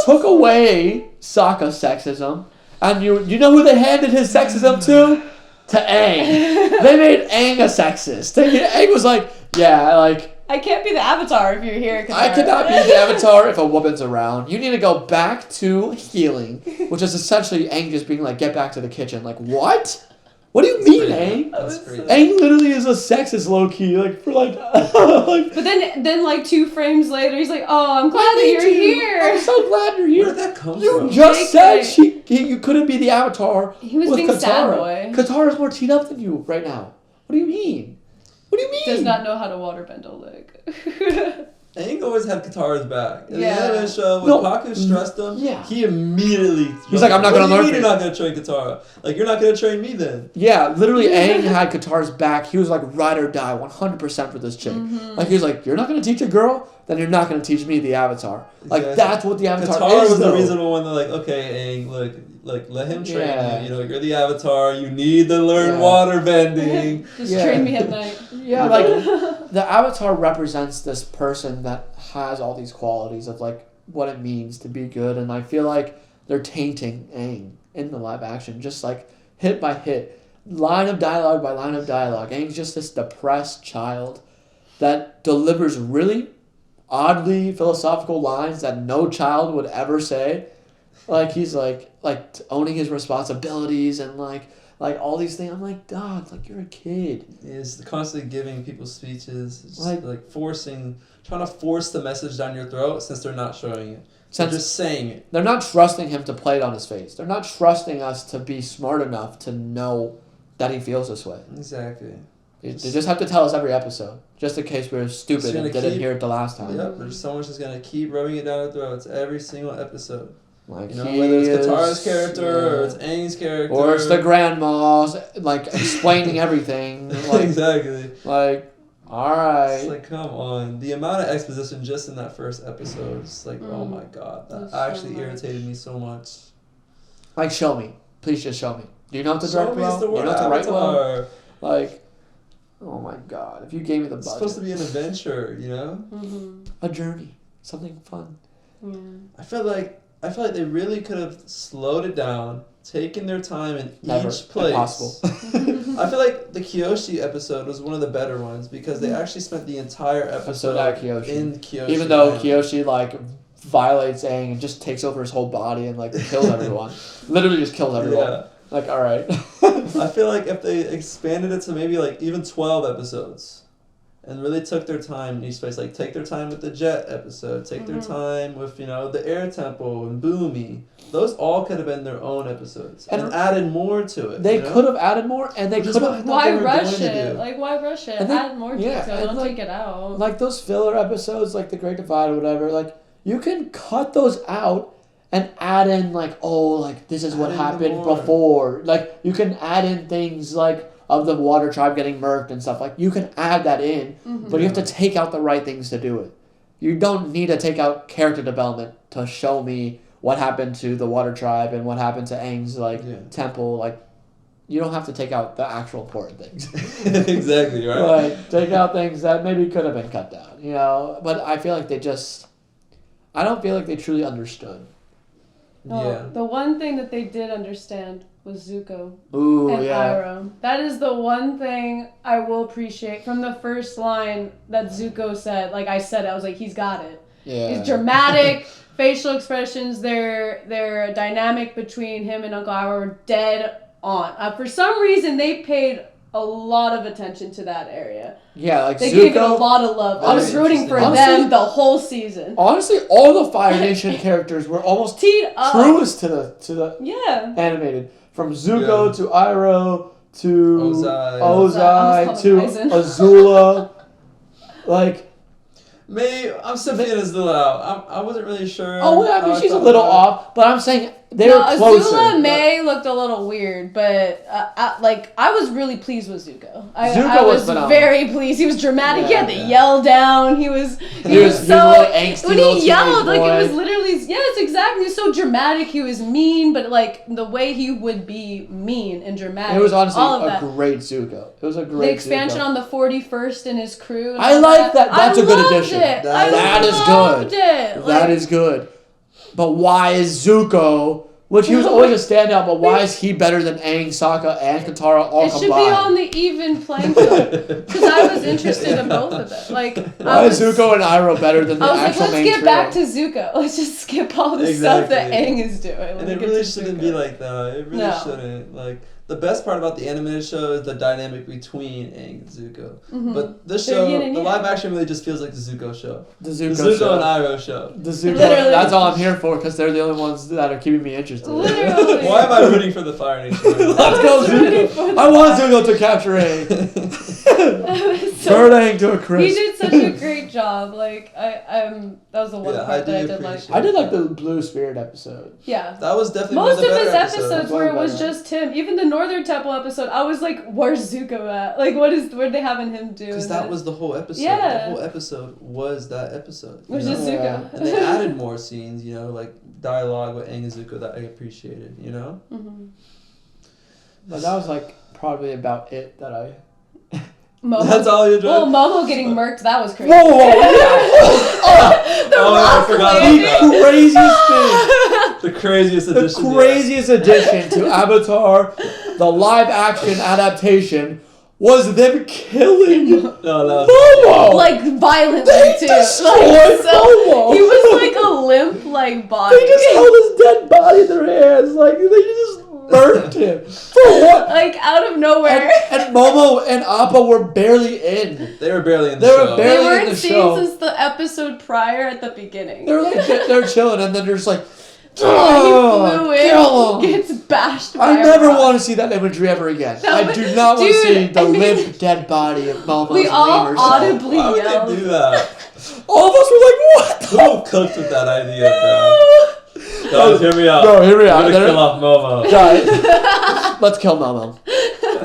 took away Sokka's sexism. And you know who they handed his sexism to? To Aang. They made Aang a sexist. Aang was like, I can't be the Avatar if you're here, Katara. I cannot be the Avatar if a woman's around. You need to go back to healing, which is essentially Aang just being like, get back to the kitchen. Like, what? What do you mean, Aang? Aang literally is a sexist low-key, But then like 2 frames later, he's like, oh, I'm glad that you're here. I'm so glad you're here. Where did that come from? You just said you couldn't be the Avatar. He was being Katara. sad boy. Katara's more teed up than you right now. What do you mean? What do you mean? Does not know how to waterbend a leg. Aang always had Katara's back. In the anime show, when Paku stressed him, he immediately... He's like, I'm not going to learn. You're not going to train Katara. Like, you're not going to train me then. Yeah, literally, Aang had Katara's back. He was like, ride or die, 100% for this chick. Mm-hmm. Like, he was like, you're not going to teach a girl? Then you're not going to teach me the Avatar. Like, that's what the Avatar Katara is, was the reasonable one. They're like, okay, Aang, look, let him train you. You know, you're the Avatar. You need to learn water bending. Just train me at night. Yeah, like, the Avatar represents this person that has all these qualities of, like, what it means to be good. And I feel like they're tainting Aang in the live action. Just, like, hit by hit. Line of dialogue by line of dialogue. Aang's just this depressed child that delivers really oddly philosophical lines that no child would ever say. Like, he's like owning his responsibilities and like all these things. I'm like, dog, like, you're a kid. He's constantly giving people speeches, just trying to force the message down your throat since they're not showing it. They're just saying it. They're not trusting him to play it on his face. They're not trusting us to be smart enough to know that he feels this way. Exactly. They just have to tell us every episode, just in case we're stupid and didn't hear it the last time. Yep, there's someone's just going to keep rubbing it down our throats every single episode. Like, you know, whether it's Katara's character or it's Aang's character. Or it's the grandmas, like, explaining everything. Like, exactly. Like, alright. It's like, come on. The amount of exposition just in that first episode is like, oh my god. That actually irritated me so much. Like, show me. Please just show me. Do you know what to direct well? Do you know what to write well? Like, oh my god. If you gave me the budget. It's supposed to be an adventure, you know? Mm-hmm. A journey. Something fun. Yeah. I feel like they really could have slowed it down, taken their time in each place. Impossible. I feel like the Kyoshi episode was one of the better ones because they actually spent the entire episode at Kyoshi. In Kyoshi. Even though Kyoshi, like, violates Aang and just takes over his whole body and, like, kills everyone. Literally just kills everyone. Yeah. Like, alright. I feel like if they expanded it to maybe, like, even 12 episodes and really took their time in each place. Like, take their time with the Jet episode, take their time with, you know, the Air Temple and Boomy. Those all could have been their own episodes and added more to it. They could have added more, and they could have. Why rush it? Like, why rush it? Add more detail. Don't take it out. Like those filler episodes, like the Great Divide or whatever. Like, you can cut those out and add in like, oh, like this is what happened before. Like, you can add in things like of the Water Tribe getting murked and stuff. Like, you can add that in, but you have to take out the right things to do it. You don't need to take out character development to show me what happened to the Water Tribe and what happened to Aang's temple. Like, you don't have to take out the actual important things. Exactly, right? Like, take out things that maybe could have been cut down, you know? But I feel like I don't feel like they truly understood. No, the one thing that they did understand was Zuko and Iroh. That is the one thing I will appreciate from the first line that Zuko said. Like I said, I was like, he's got it. Yeah. He's dramatic, facial expressions, their dynamic between him and Uncle Iroh were dead on. For some reason, they paid a lot of attention to that area. Yeah, like they Zuko, gave it a lot of love. I was rooting for them the whole season. Honestly, all the Fire Nation characters were almost truest to the animated. From Zuko to Iroh to Ozai to Azula. Like, I'm still feeling Azula out. I wasn't really sure. Oh, yeah, I mean, she's a little off, but I'm saying they were closer. Azula May looked a little weird, but I was really pleased with Zuko. I was very pleased. He was dramatic. He had the yell down. He was so angsty. When he yelled, like it was literally exactly. He was so dramatic. He was mean, but like the way he would be mean and dramatic. It was honestly a great Zuko. It was a great. The expansion on the 41st and his crew. I like that. That's a good addition. That is good. But why is Zuko, which he was always a standout, but why is he better than Aang, Sokka, and Katara all combined? It should be on the even playing field. Because I was interested in both of them. Like, why is Zuko and Iroh better than the actual main trio? Let's get back to Zuko. Let's just skip all the stuff that Aang is doing. And it really shouldn't be like that. It really shouldn't. Like, the best part about the animated show is the dynamic between Aang and Zuko. Mm-hmm. But this show, the live action really just feels like the Zuko show. The Zuko and Iroh show. The Zuko. That's all I'm here for because they're the only ones that are keeping me interested. Literally. Why am I rooting for the Fire Nation? Let's go Zuko. I want Zuko to capture Aang. Burn Aang to a crisp. He did such a great job. Like that was the one part that I did like. I did like the Blue Spirit episode. Yeah. That was definitely most of his episodes where it was just him. Even the Northern Temple episode, I was like, "Where's Zuko at? Like, what are they having him do?" Because that was the whole episode. Yeah. The whole episode was that episode. Which is Zuko. And they added more scenes, you know, like dialogue with Aang and Zuko that I appreciated, you know. Mm-hmm. But that was like probably about it that I. Momo. That's all you enjoyed? Well, Momo getting murked, that was crazy. Whoa! I forgot about that. The craziest addition. The craziest addition to Avatar, the live action adaptation, was them killing Momo. Like violently too. Destroyed Momo. He was like a limp like body. They just held his dead body in their hands. Like they just burnt him. For what? Like out of nowhere. And Momo and Appa were barely in. They were barely in the show. They weren't seen since the episode prior at the beginning. They were like they're chilling and then they're just like, he flew in, gets bashed by I never want to see that imagery ever again. No, I do not want to see the limp dead body of Momo's we all audibly yelled. Why would they do that? All of us were like, what? Who cooked with that idea, bro? Guys, hear me out. No, hear me out. We're gonna kill off Momo. Guys, let's kill Momo.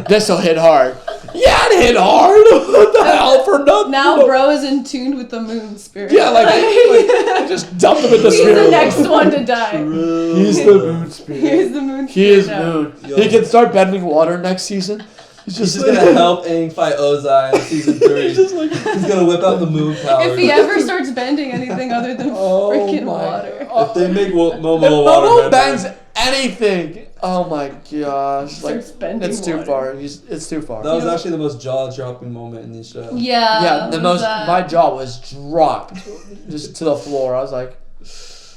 This'll hit hard. Yeah, it hit hard. What the hell for nothing? Now bro is in tune with the moon spirit. Yeah, like just dump him in the spirit. He's the next one to die. He's the moon spirit. He's the moon spirit. He is moon. Yo. He can start bending water next season. He's just gonna help Aang fight Ozai in season 3. He's gonna whip out the moon power. If he ever starts bending anything other than freaking water. If they make Momo if water Momo bangs anything, oh my gosh! Like it's too far. It's too far. That was actually the most jaw-dropping moment in the show. Yeah. Yeah, my jaw was dropped just to the floor. I was like,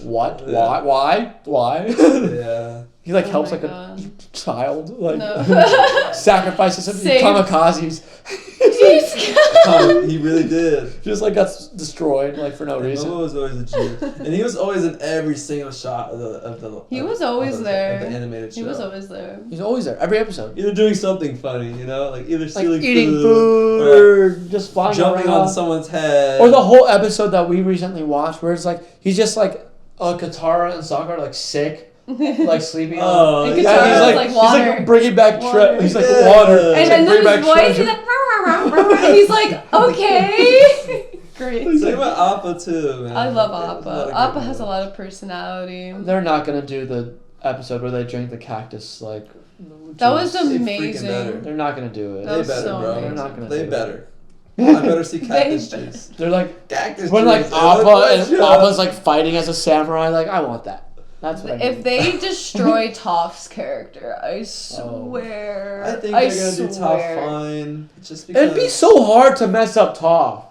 what? Why? Yeah. He like helps like a child, like sacrifices him. Kamikazes. He really did. Just like got destroyed like for no reason. Momo was always a G, and he was always in every single shot of the. He was always there. Of the animated show. He was always there. He's always there every episode. Either doing something funny, you know, like either stealing eating food or just flying jumping around on someone's head, or the whole episode that we recently watched where it's like he's just like Katara and Sokka are like sick. Like sleeping on. And he's like bringing back he's like water. And then his voice is like, and he's like, okay. Great. Same with Appa too, man. I love Appa. Appa has a lot of personality. They're not gonna do the episode where they drink the cactus like. That was amazing. They're not gonna do it. They better, so bro. amazing. They're not gonna. They better. I better see cactus juice. They're like cactus when juice. like Appa and Appa's like fighting as a samurai. Like I want that. That's what if they destroy Toph's character, I swear. I think they're gonna do Toph fine. Just because it'd be so hard to mess up Toph.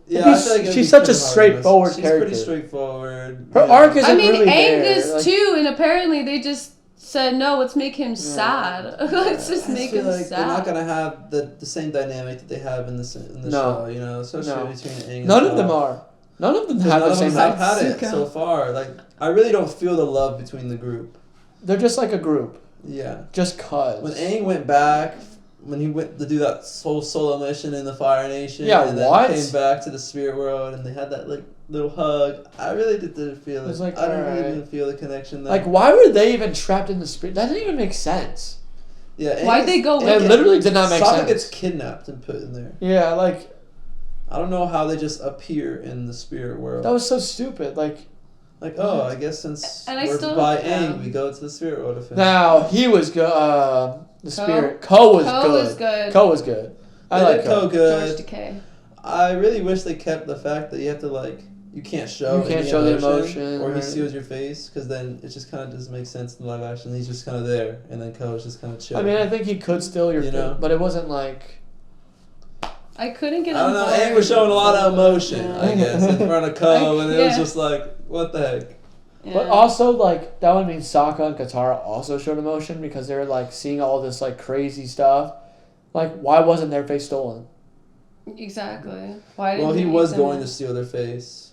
Yeah, I feel like she's such a straightforward character. She's pretty straightforward. Her arc isn't really there. Aang is too, and apparently they just said no. Let's make him sad. Let's just make him sad. They're not gonna have the same dynamic that they have in the show. You know, especially between Aang. None of them are. None of them have the same. I've had it so far. Like I really don't feel the love between the group. They're just like a group. Yeah. Just cause. When Aang went back, when he went to do that solo mission in the Fire Nation, and then came back to the spirit world, and they had that like little hug. I really didn't feel it. Like, I didn't really feel the connection there. Like, why were they even trapped in the spirit? That didn't even make sense. Yeah. Why'd they go? It literally did not make sense. Sokka gets kidnapped and put in there. Yeah, like. I don't know how they just appear in the spirit world. That was so stupid. Like I guess since we're by Aang, we go to the spirit world of him. Now, he was good. The spirit. Ko was good. Ko was good. I like Ko good. George Takei. I really wish they kept the fact that you have to like, you can't show the emotion or he seals your face, because then it just kind of doesn't make sense in live action. He's just kind of there, and then Ko is just kind of chill. I mean, I think he could steal your face, but it wasn't like... I couldn't get on board. I don't know, Aang was showing a lot of emotion, I guess, in front of Ko, and it was just like, what the heck? Yeah. But also, like, that would mean Sokka and Katara also showed emotion, because they were, like, seeing all this, like, crazy stuff. Like, why wasn't their face stolen? Exactly. Well, he was going to steal their face.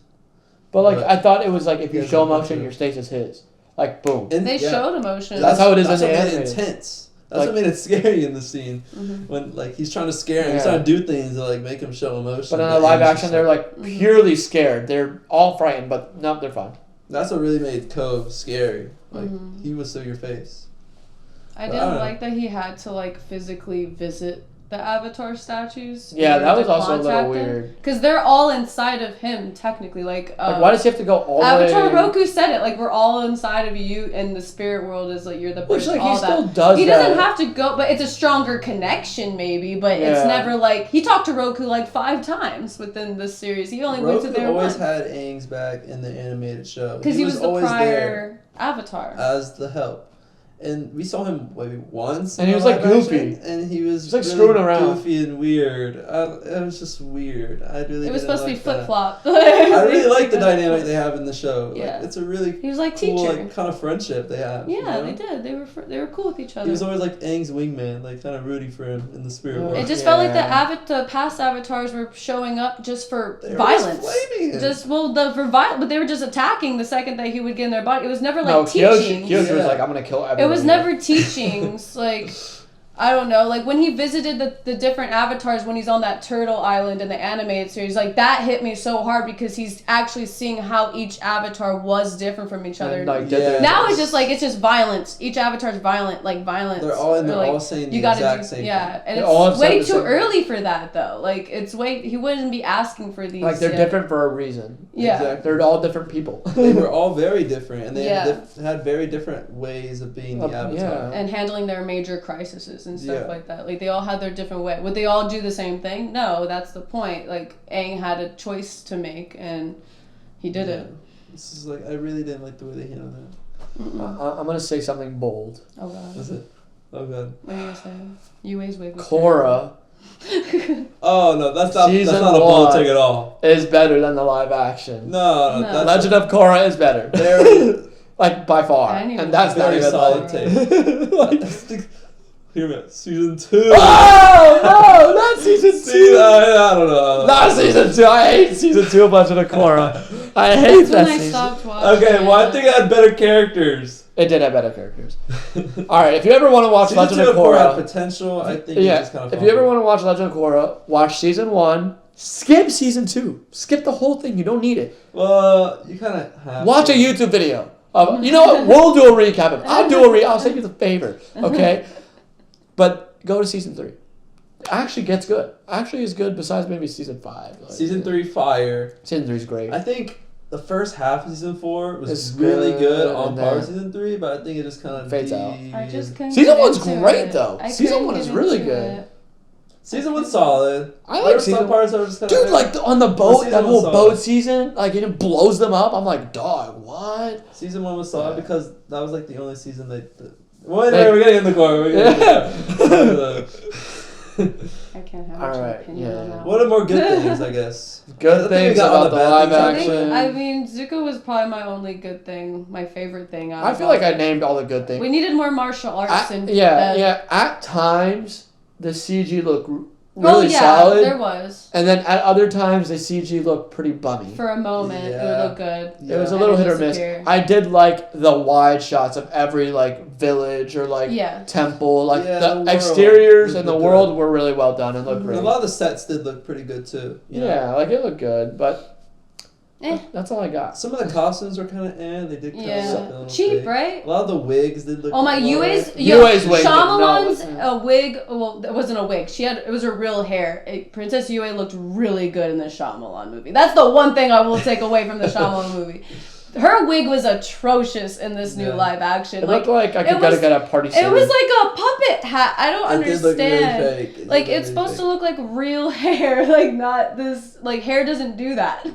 But, like, I thought it was, like, if you show emotion, your face is his. Like, boom. And they showed emotion. That's how it is in the anime. Intense. That's what made it scary in the scene. Mm-hmm. When, like, he's trying to scare him. He's trying to do things to, like, make him show emotion. But in the live action, they're, like, purely scared. They're all frightened, but no, they're fine. That's what really made Ko scary. Like, he would steal your face. I didn't like that he had to, like, physically visit the Avatar statues. Yeah, that was also a little weird. Because they're all inside of him, technically. Like why does he have to go all the way? Avatar Roku said it. Like, we're all inside of you, and the spirit world is, like, you're the person. Which, like, all he still does He doesn't have to go, but it's a stronger connection, maybe. But it's never, like... He talked to Roku, like, 5 times within this series. He only went to there once. Roku always had Aang's back in the animated show. Because he was the prior Avatar. As the help. And we saw him maybe once. And he was like goofy. And he was like really screwing around. Goofy and weird. It was just weird. It was supposed to be flip flop. I really like the dynamic they have in the show. Yeah. Like, it's a really he was like cool, teacher. Like, kind of friendship they have. Yeah, you know? they did. They were cool with each other. He was always like Aang's wingman, like kind of rooting for him in the spirit world. It just felt like the past avatars were showing up just for violence. But they were just attacking the second that he would get in their body. It was never like teaching. Kyoshi was like, I'm gonna kill everyone. It was never teachings. Like, I don't know, like when he visited the different avatars when he's on that turtle island in the animated series, like that hit me so hard because he's actually seeing how each avatar was different from each other. Now it's just violence. Each avatar's violent. They're all saying the exact same thing. Yeah, and it's way too early for that though. Like he wouldn't be asking for these. Like they're different for a reason. Yeah, exactly. They're all different people. They were all very different, and they had very different ways of being the avatar and handling their major crises and stuff like that. Like they all had their different way. Would they all do the same thing? No, that's the point. Like Aang had a choice to make, and he did it. This is like I really didn't like the way they handled it. I'm gonna say something bold. Oh god. What's it? Oh god. What are you gonna say? Yui's wig. Korra. Oh no, that's not a bold take at all. Is better than the live action. No. Legend of Korra is better. like by far, and that's not even solid take. Hear me, season 2. Oh no, not season 2. I don't know. Not season 2. I hate season 2 of Legend of Korra. I hate that season. Stopped watching. Okay, well I think it had better characters. It did have better characters. All right, if you ever want to watch Legend of Korra, had potential. I think it just kind of. If you ever want to watch Legend of Korra, watch season 1. Skip season 2. Skip the whole thing. You don't need it. Well, you kind of have. Watch a YouTube video. You know what? We'll do a recap. I'll send you the favor. Okay. But go to season 3. It actually gets good. Actually is good besides maybe season 5. Like, season 3 fire. Season 3 is great. I think the first half of season 4 was really good on par with season 3, but I think it just kind of fades out. I just couldn't season 1's great though. Season 1 is really good. Season 1's solid. I like season parts that were just dude, like on the boat, that whole boat season, like it blows them up. I'm like, dog, what? Season 1 was solid because that was like the only season they. Well, anyway, we're getting in the car. I can't have an opinion on that. What are more good things, I guess? Good things about the live action. I mean, Zuko was probably my only good thing, my favorite thing. I feel like I named all the good things. We needed more martial arts. At times, the CG looked really solid. There was. And then at other times, the CG looked pretty bummy. For a moment, it would look good. It was a little hit or miss. I did like the wide shots of every like village or like temple. Like the exteriors and the world were really well done and looked great. A lot of the sets did look pretty good too. Like it looked good, but that's all I got. Some of the costumes were kind of They did kind of cheap, fake. right? A lot of the wigs did look. Oh my, Yue's wig. Shyamalan's wig. Well, it wasn't a wig. It was her real hair. Princess Yue looked really good in the Shyamalan movie. That's the one thing I will take away from the Shyamalan movie. Her wig was atrocious in this new live action. It looked like I could get a party scene. It was like a puppet hat. I don't understand. Did look really fake. Like it's supposed to look like real hair, like not this. Like hair doesn't do that.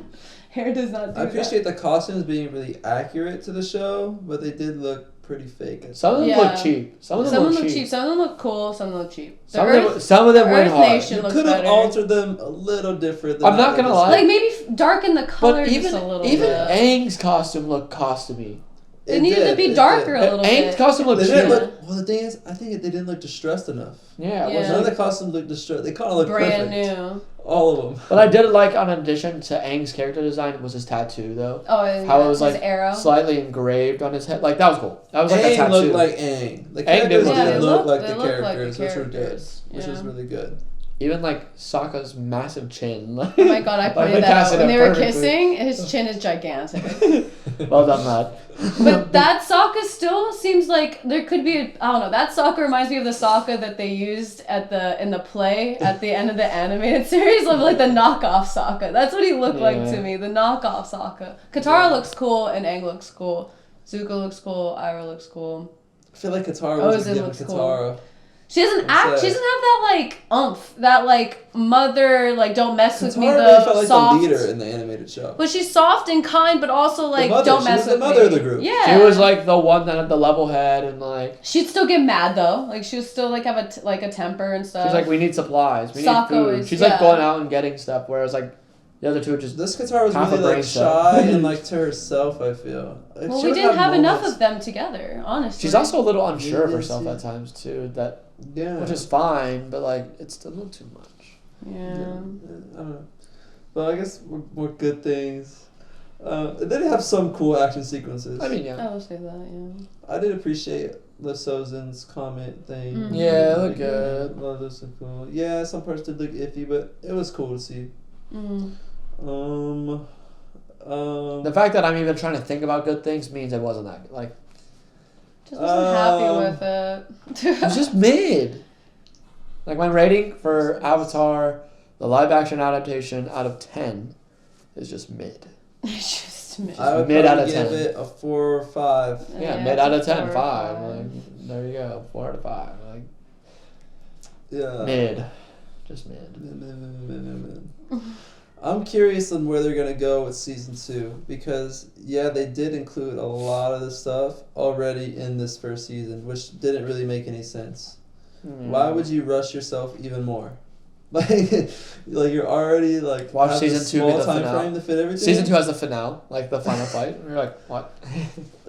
Hair does not do that. I appreciate the costumes being really accurate to the show, but they did look pretty fake. Some of them look cheap. Some of them look cheap. Some of them look cool. Some of them look cheap. Some of them went hard. You could have altered them a little different. I'm not gonna lie. Like maybe darken the color just a little bit. Even Aang's costume looked costumey. It needed to be darker a little bit. Aang's costume looked cheap. Well, the thing is, I think they didn't look distressed enough. None of the costumes looked distressed. They kind of looked brand perfect. New. All of them. But I did like, on addition to Aang's character design, was his tattoo though. Oh, how it was his like arrow. Slightly engraved on his head. Like that was cool. That was like a tattoo. Looked like Aang. The characters didn't look like the characters, which were good. Which was really good. Even like Sokka's massive chin. Oh my god, I pointed that out. When they were kissing, his chin is gigantic. Well done, lad. But that Sokka still seems like there could be I don't know, that Sokka reminds me of the Sokka that they used in the play at the end of the animated series of like the knockoff Sokka. That's what he looked like to me, the knockoff Sokka. Katara looks cool and Aang looks cool. Zuko looks cool, Iroh looks cool. I feel like Katara was a looks Katara. Cool. She doesn't act. She doesn't have that like oomph. That like mother like don't mess with me. The really felt like soft the leader in the animated show. But she's soft and kind, but also like don't mess with me. She was the mother of the group. Yeah. She was like the one that had the level head and like. She'd still get mad though. Like she would still like have a temper and stuff. She's like, we need supplies. We need food. She's like going out and getting stuff, whereas like. The other two are just this Katara was really like shy and like to herself. I feel. Well, we didn't have enough of them together, honestly. She's also a little unsure of herself at times too. Which is fine, but like it's a little too much. Yeah. I don't know. But I guess more good things. They did have some cool action sequences. I mean, I will say that. Yeah. I did appreciate the Sozin's comment thing. Mm-hmm. Yeah, it looked good. A lot of those are cool. Yeah, some parts did look iffy, but it was cool to see. Mm-hmm. The fact that I'm even trying to think about good things means it wasn't that like. Just wasn't happy with it. It was just mid. Like my rating for Avatar, the live action adaptation out of 10, is just mid. It's just mid. I would mid out of 10. Give it a 4 or 5. Yeah, mid out of 10, 5. Like, there you go, 4 out of 5. Like. Yeah. Mid. Just mid. I'm curious on where they're going to go with season 2 because, they did include a lot of the stuff already in this first season, which didn't really make any sense. Why would you rush yourself even more? Like you're already like watch season 2 be the time finale. frame to fit everything. Season 2 has the finale, like the final fight. And you're like, what?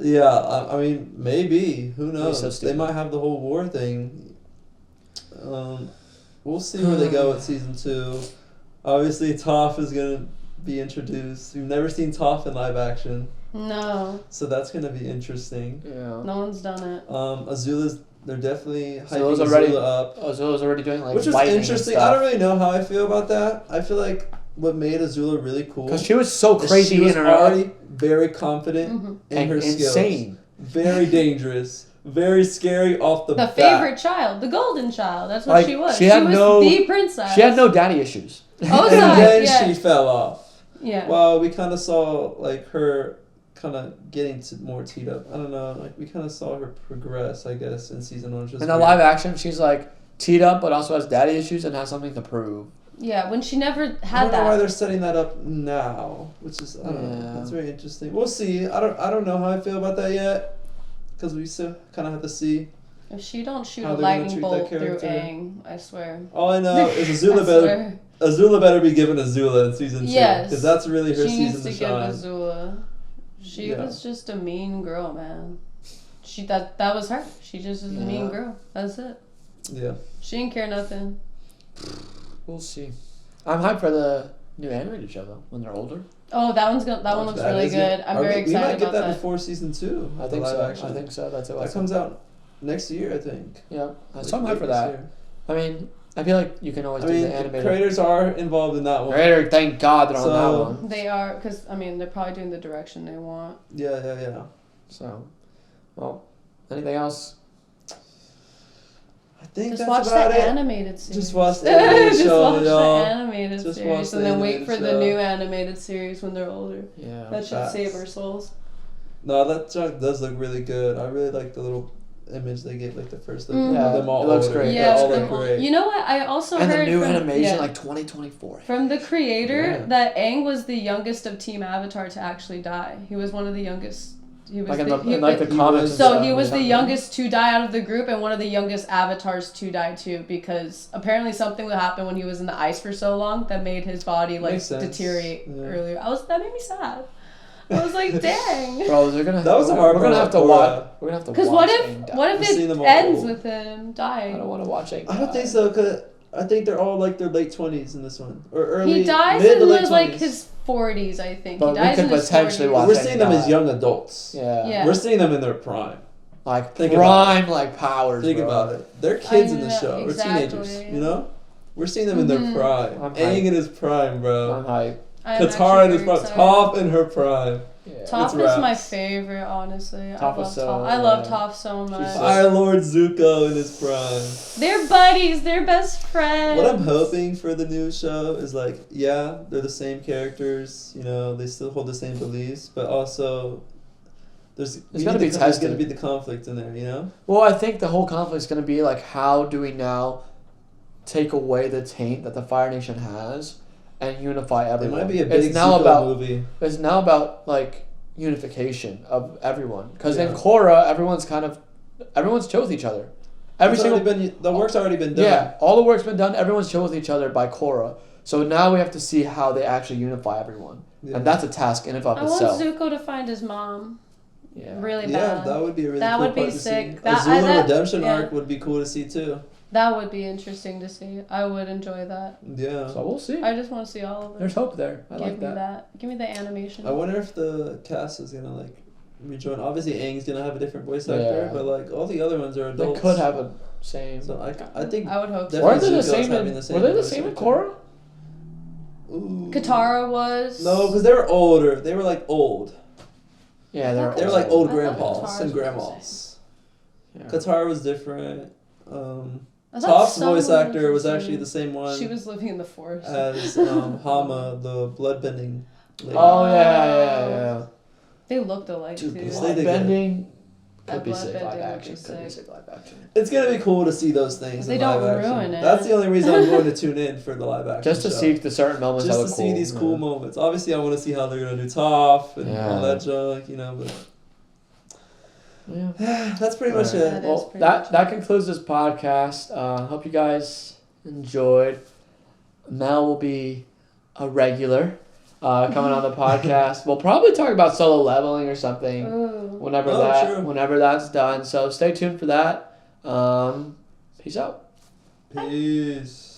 Yeah, I mean, maybe. Who knows? So they might have the whole war thing. We'll see where they go with season 2. Obviously, Toph is gonna be introduced. We've never seen Toph in live action. No. So that's gonna be interesting. Yeah. No one's done it. Azula's. They're definitely hyping Azula up. Azula's already doing like. Which is interesting. I don't really know how I feel about that. I feel like what made Azula really cool. Because she was so crazy. She was already very confident in her skills. Insane. Very dangerous. Very scary off the bat. The favorite child, the golden child. That's what she was. She was the princess. She had no daddy issues. Oh, and then she fell off. Yeah. Well, we kind of saw like her kind of getting more teed up. I don't know. Like we kind of saw her progress, I guess, in season 1. In the live action, she's like teed up, but also has daddy issues and has something to prove. Yeah, when she never had that. I don't know why they're setting that up now, which is I don't know. That's very interesting. We'll see. I don't know how I feel about that yet, because we still kind of have to see. If she don't shoot a lightning bolt through Aang, I swear. All I know is Azula better be given Azula in season 2. Yes, because that's really her season to shine. Give Azula. She was just a mean girl, man. That was her. She just was a mean girl. That's it. Yeah. She didn't care nothing. We'll see. I'm hyped for the new animated show though. When they're older. Oh, that one looks really good. I'm very excited about that. We might get that before season 2. I think so. That's it. That comes out next year, I think. Yeah, so I'm hyped for that. I mean, I feel like you can always do the animated. Creators are involved in that one. Thank God they're on that one. They are, because I mean they're probably doing the direction they want. Yeah. So, well, anything else? I think just that's watch about the it. animated series. Just watch the animated show. Just watch the animated series, and then wait for the new animated series when they're older. Yeah, that should save our souls. No, that show does look really good. I really like the little image they gave, like the first look. Yeah, them all it looks older. great. Yeah, they all look great. You know what? I also heard the new from, animation, like 2024. From the creator, that Aang was the youngest of Team Avatar to actually die. He was one of the youngest. He was the comics. So he was the youngest to die out of the group, and one of the youngest avatars to die too, because apparently something would happen when he was in the ice for so long that made his body deteriorate earlier. That made me sad. I was like, dang. Bro, we're gonna have to watch. Because what if it ends with him dying? I don't want to watch it. I don't think so, because I think they're all like their late 20s in this one, or early. He dies in like his 40s, I think. But he dies we could potentially watch. We're seeing them as young adults. Yeah. We're seeing them in their prime. Like prime, like powers. Think about it. They're kids in the show. Exactly. We're teenagers. You know. We're seeing them in their prime. Aang in his prime, bro. I'm hyped. Katara in his prime. Toph in her prime. Yeah. Toph is my favorite, honestly. I love Toph so much. Fire Lord Zuko in his prime. They're buddies. They're best friends. What I'm hoping for the new show is they're the same characters. You know, they still hold the same beliefs, but also there's going to be the conflict in there. You know. Well, I think the whole conflict is going to be like, how do we now take away the taint that the Fire Nation has and unify everyone? It might be a big Zuko movie. It's now about like unification of everyone, because in Korra everyone's chill with each other. The work's already been done. Yeah, all the work's been done. Everyone's chill with each other by Korra. So now we have to see how they actually unify everyone, and that's a task in and of itself. I want Zuko to find his mom. Yeah, really bad. Yeah, that would be a really cool part to see. That Azula redemption arc would be cool to see too. That would be interesting to see. I would enjoy that. Yeah. So we'll see. I just want to see all of it. There's hope there. Give me that. Give me the animation. I wonder if the cast is gonna rejoin. Obviously, Aang's gonna have a different voice actor, but all the other ones are adults. They could have a same. So I think I would hope so. Were they the same? Were they the same in Korra? Katara was. No, because they were older. They were old. Yeah, they were like old grandpas and grandmas. Yeah. Katara was different. Toph's voice actor was actually the same one. She was living in the forest. As Hama, the bloodbending lady. Oh, yeah. They looked alike, too. Bloodbending could be sick live action. It's going to be cool to see those things in live action. They don't ruin it. That's the only reason I'm going to tune in for the live action Just to see the certain moments that look cool. Just to see these cool moments. Obviously, I want to see how they're going to do Toph and all that junk, but... Yeah, that's pretty much it. That concludes this podcast. Hope you guys enjoyed. Mel will be a regular coming on the podcast. We'll probably talk about solo leveling or something whenever that's done. So stay tuned for that. Peace out. Peace.